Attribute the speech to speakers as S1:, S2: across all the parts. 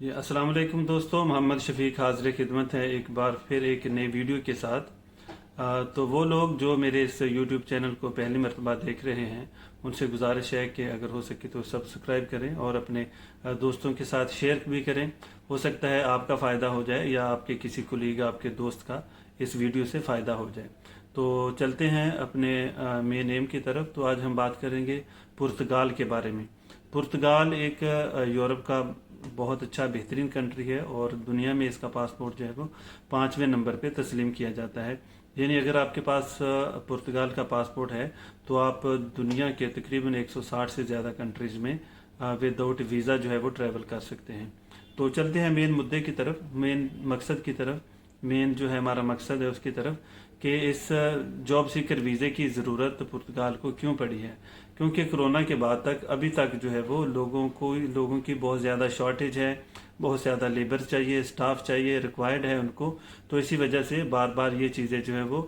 S1: जी अस्सलाम वालेकुम दोस्तों, मोहम्मद शफीक हाज़िर खिदमत है एक बार फिर एक नई वीडियो के साथ। तो वो लोग जो मेरे इस यूट्यूब चैनल को पहली मरतबा देख रहे हैं, उनसे गुजारिश है कि अगर हो सके तो सब्सक्राइब करें और अपने दोस्तों के साथ शेयर भी करें। हो सकता है आपका फ़ायदा हो जाए या आपके किसी कुलीग, आपके दोस्त का इस वीडियो से फ़ायदा हो जाए। तो चलते हैं अपने मेन एम की तरफ। तो आज हम बात करेंगे पुर्तगाल के बारे में। पुर्तगाल एक यूरोप का बहुत अच्छा बेहतरीन कंट्री है और दुनिया में इसका पासपोर्ट जो है वो 5वें नंबर पे तस्लीम किया जाता है। यानी अगर आपके पास पुर्तगाल का पासपोर्ट है तो आप दुनिया के तकरीबन 160 से ज़्यादा कंट्रीज में विदाउट वीज़ा जो है वो ट्रैवल कर सकते हैं। तो चलते हैं मेन मुद्दे की तरफ, मेन मकसद की तरफ। मेन जो है हमारा मकसद है उसकी तरफ कि इस जॉब सीकर वीज़े की ज़रूरत पुर्तगाल को क्यों पड़ी है। क्योंकि कोरोना के बाद तक अभी तक जो है वो लोगों की बहुत ज़्यादा शॉर्टेज है, बहुत ज़्यादा लेबर चाहिए, स्टाफ चाहिए, रिक्वायर्ड है उनको। तो इसी वजह से बार बार ये चीज़ें जो है वो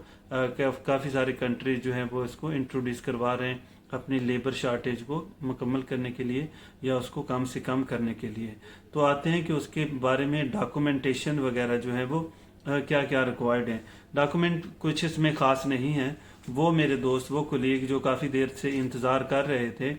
S1: काफ़ी सारे कंट्रीज जो हैं वो इसको इंट्रोड्यूस करवा रहे हैं अपनी लेबर शार्टेज को मुकम्मल करने के लिए या उसको कम से कम करने के लिए। तो आते हैं कि उसके बारे में डॉक्यूमेंटेशन वगैरह जो है वो क्या क्या रिक्वायर्ड है। डॉक्यूमेंट कुछ इसमें ख़ास नहीं है। वो मेरे दोस्त, वो कोलीग जो काफ़ी देर से इंतज़ार कर रहे थे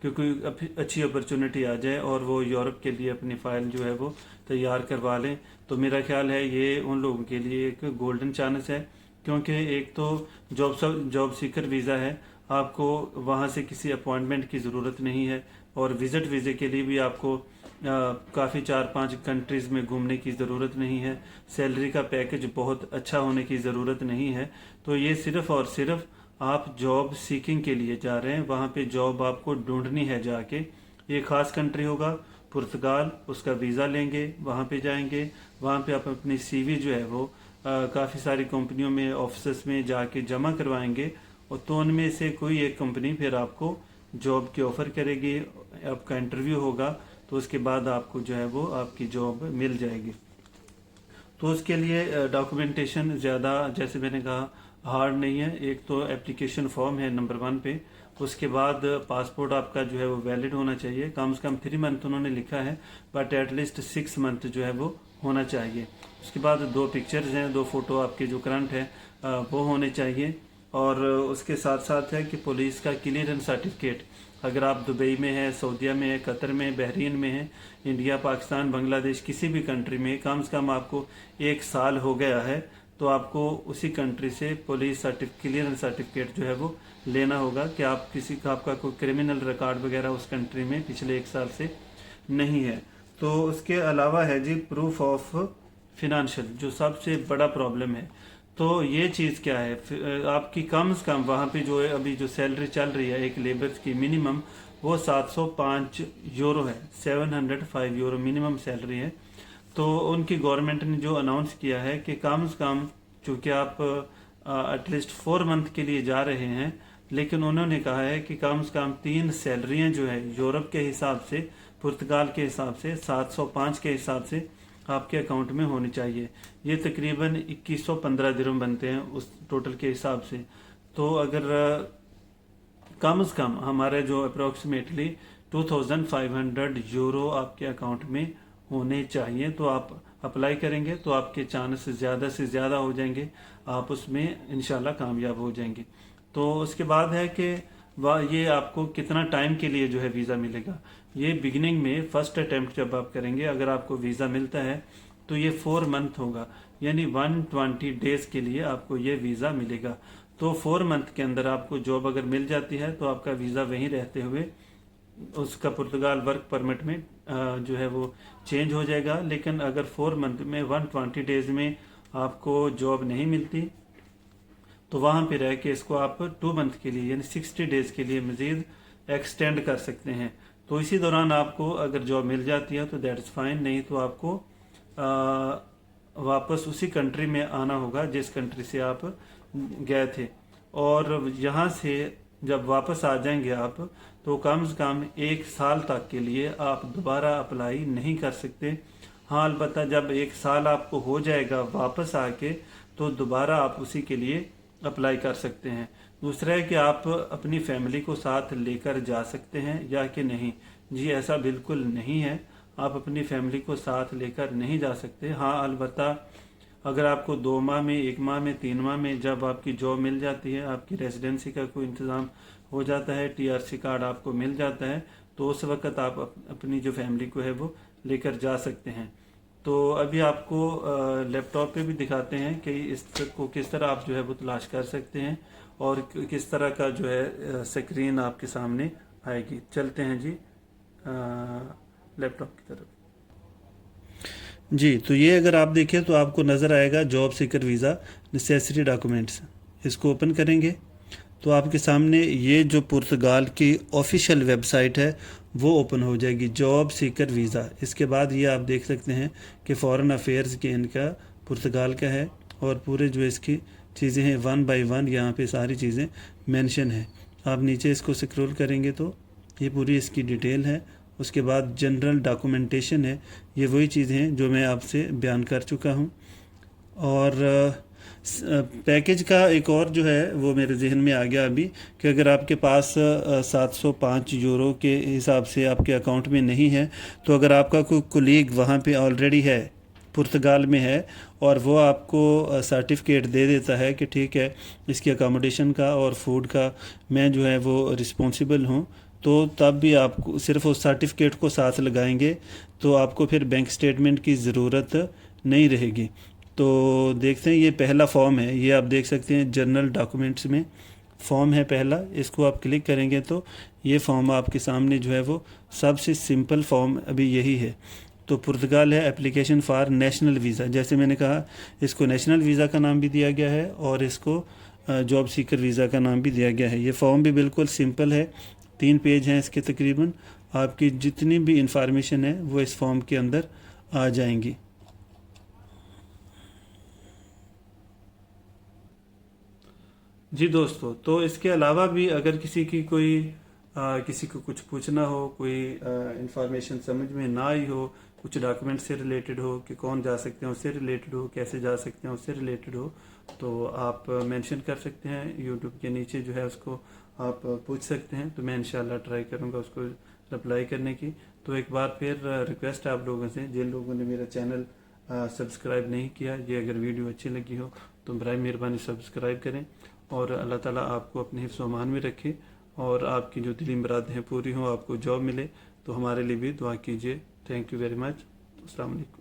S1: क्योंकि अच्छी अपॉर्चुनिटी आ जाए और वो यूरोप के लिए अपनी फ़ाइल जो है वो तैयार करवा लें, तो मेरा ख्याल है ये उन लोगों के लिए एक गोल्डन चांस है। क्योंकि एक तो जॉब सीकर वीज़ा है, आपको वहाँ से किसी अपॉइंटमेंट की ज़रूरत नहीं है और विज़िट वीज़े के लिए भी आपको काफ़ी 4-5 कंट्रीज़ में घूमने की ज़रूरत नहीं है। सैलरी का पैकेज बहुत अच्छा होने की ज़रूरत नहीं है। तो ये सिर्फ़ और सिर्फ आप जॉब सीकिंग के लिए जा रहे हैं, वहाँ पे जॉब आपको ढूंढनी है जाके। ये ख़ास कंट्री होगा पुर्तगाल, उसका वीज़ा लेंगे, वहाँ पे जाएंगे, वहाँ पे आप अपनी सीवी जो है वो काफ़ी सारी कंपनियों में, ऑफिस में जाके जमा करवाएंगे और तो उनमें से कोई एक कंपनी फिर आपको जॉब की ऑफ़र करेगी, आपका इंटरव्यू होगा, तो उसके बाद आपको जो है वो आपकी जॉब मिल जाएगी। तो उसके लिए डॉक्यूमेंटेशन ज़्यादा, जैसे मैंने कहा, हार्ड नहीं है। एक तो एप्लीकेशन फॉर्म है नंबर 1 पे, उसके बाद पासपोर्ट आपका जो है वो वैलिड होना चाहिए, कम से कम 3 मंथ उन्होंने लिखा है, बट एटलीस्ट 6 मंथ जो है वो होना चाहिए। उसके बाद 2 पिक्चर्स हैं, 2 फोटो आपके जो करंट है वो होने चाहिए। और उसके साथ साथ है कि पुलिस का क्लियरेंस सर्टिफिकेट, अगर आप दुबई में है, सऊदीया में है, कतर में, बहरीन में है, इंडिया, पाकिस्तान, बांग्लादेश, किसी भी कंट्री में कम से कम आपको 1 साल हो गया है, तो आपको उसी कंट्री से पुलिस क्लियरेंस सर्टिफिकेट जो है वो लेना होगा कि आप किसी का, आपका कोई क्रिमिनल रिकॉर्ड वगैरह उस कंट्री में पिछले 1 साल से नहीं है। तो उसके अलावा है जी प्रूफ ऑफ फिनेंशियल, जो सबसे बड़ा प्रॉब्लम है। तो ये चीज़ क्या है, आपकी कम से कम वहाँ पे जो है अभी जो सैलरी चल रही है एक लेबर की मिनिमम, वो 705 यूरो है, 705 यूरो मिनिमम सैलरी है। तो उनकी गवर्नमेंट ने जो अनाउंस किया है कि कम से कम, चूँकि आप एटलीस्ट 4 मंथ के लिए जा रहे हैं, लेकिन उन्होंने कहा है कि कम से कम 3 सैलरियाँ जो है यूरोप के हिसाब से, पुर्तगाल के हिसाब से, 705 के हिसाब से आपके अकाउंट में होनी चाहिए। ये तकरीबन 2115 दिरहम बनते हैं उस टोटल के हिसाब से। तो अगर कम से कम हमारे जो अप्रोक्सीमेटली 2500 यूरो आपके अकाउंट में होने चाहिए, तो आप अप्लाई करेंगे तो आपके चांस ज़्यादा से ज़्यादा हो जाएंगे, आप उसमें इंशाल्लाह कामयाब हो जाएंगे। तो उसके बाद है कि ये आपको कितना टाइम के लिए जो है वीज़ा मिलेगा। ये बिगिनिंग में फर्स्ट अटेम्प्ट जब आप करेंगे, अगर आपको वीज़ा मिलता है तो ये 4 मंथ होगा, यानी 120 डेज के लिए आपको ये वीज़ा मिलेगा। तो 4 मंथ के अंदर आपको जॉब अगर मिल जाती है तो आपका वीज़ा वहीं रहते हुए उसका पुर्तगाल वर्क परमिट में जो है वो चेंज हो जाएगा। लेकिन अगर 4 मंथ में 120 डेज में आपको जॉब नहीं मिलती तो वहाँ पे रह के इसको आप 2 मंथ के लिए यानी 60 डेज के लिए मज़ीद एक्सटेंड कर सकते हैं। तो इसी दौरान आपको अगर जॉब मिल जाती है तो दैट इज़ फाइन, नहीं तो आपको वापस उसी कंट्री में आना होगा जिस कंट्री से आप गए थे। और यहाँ से जब वापस आ जाएंगे आप, तो कम से कम 1 साल तक के लिए आप दोबारा अप्लाई नहीं कर सकते। हाँ, अलबत्ता जब 1 साल आपको हो जाएगा वापस आके, तो दोबारा आप उसी के लिए अप्लाई कर सकते हैं। दूसरा है कि आप अपनी फैमिली को साथ लेकर जा सकते हैं या कि नहीं। जी ऐसा बिल्कुल नहीं है, आप अपनी फैमिली को साथ लेकर नहीं जा सकते। हाँ, अलबत्ता अगर आपको 2 माह में, 1 माह में, 3 माह में जब आपकी जॉब मिल जाती है, आपकी रेजिडेंसी का कोई इंतज़ाम हो जाता है, टीआरसी कार्ड आपको मिल जाता है, तो उस वक्त आप अपनी जो फैमिली को है वो लेकर जा सकते हैं। तो अभी आपको लैपटॉप पे भी दिखाते हैं कि इसको किस तरह आप जो है वो तलाश कर सकते हैं और किस तरह का जो है स्क्रीन आपके सामने आएगी। चलते हैं जी लैपटॉप की तरफ। जी, तो ये अगर आप देखें तो आपको नज़र आएगा job seeker visa necessary documents. इसको ओपन करेंगे तो आपके सामने ये जो पुर्तगाल की ऑफिशियल वेबसाइट है वो ओपन हो जाएगी, जॉब सीकर वीज़ा। इसके बाद ये आप देख सकते हैं कि फॉरेन अफेयर्स के इनका पुर्तगाल का है और पूरे जो इसकी चीज़ें हैं 1 बाय 1 यहाँ पे सारी चीज़ें मेंशन है। आप नीचे इसको स्क्रॉल करेंगे तो ये पूरी इसकी डिटेल है। उसके बाद जनरल डॉक्यूमेंटेशन है, ये वही चीज़ें हैं जो मैं आपसे बयान कर चुका हूँ। और पैकेज का एक और जो है वो मेरे जहन में आ गया अभी कि अगर आपके पास 705 यूरो के हिसाब से आपके अकाउंट में नहीं है, तो अगर आपका कोई कोलीग वहाँ पे ऑलरेडी है, पुर्तगाल में है, और वो आपको सर्टिफिकेट दे देता है कि ठीक है इसकी अकोमोडेशन का और फूड का मैं जो है वो रिस्पॉन्सिबल हूँ, तो तब भी आपको सिर्फ उस सर्टिफिकेट को साथ लगाएंगे तो आपको फिर बैंक स्टेटमेंट की ज़रूरत नहीं रहेगी। तो देखते हैं, ये पहला फॉर्म है, ये आप देख सकते हैं जनरल डॉक्यूमेंट्स में फॉर्म है पहला। इसको आप क्लिक करेंगे तो ये फॉर्म आपके सामने जो है वो सबसे सिंपल फॉर्म अभी यही है। तो पुर्तगाल है एप्लीकेशन फॉर नेशनल वीज़ा, जैसे मैंने कहा इसको नेशनल वीज़ा का नाम भी दिया गया है और इसको जॉब सीकर वीज़ा का नाम भी दिया गया है। ये फॉर्म भी बिल्कुल सिंपल है, 3 पेज हैं इसके तकरीबन। आपकी जितनी भी इंफॉर्मेशन है वो इस फॉर्म के अंदर आ जाएंगी। जी दोस्तों, तो इसके अलावा भी अगर किसी की किसी को कुछ पूछना हो, कोई इंफॉर्मेशन समझ में ना आई हो, कुछ डॉक्यूमेंट से रिलेटेड हो कि कौन जा सकते हैं उससे रिलेटेड हो, कैसे जा सकते हैं उससे रिलेटेड हो, तो आप मेंशन कर सकते हैं यूट्यूब के नीचे जो है उसको आप पूछ सकते हैं। तो मैं इंशाल्लाह ट्राई करूँगा उसको रिप्लाई करने की। तो एक बार फिर रिक्वेस्ट है आप लोगों से, जिन लोगों ने मेरा चैनल सब्सक्राइब नहीं किया, ये अगर वीडियो अच्छी लगी हो तो बराए मेहरबानी सब्सक्राइब करें और अल्लाह ताला आपको अपने हिफ्ज़ व अमान में रखे और आपकी जो दिली मुरादें पूरी हों, आपको जॉब मिले, तो हमारे लिए भी दुआ कीजिए। Thank you very much. अस्सलाम वालेकुम।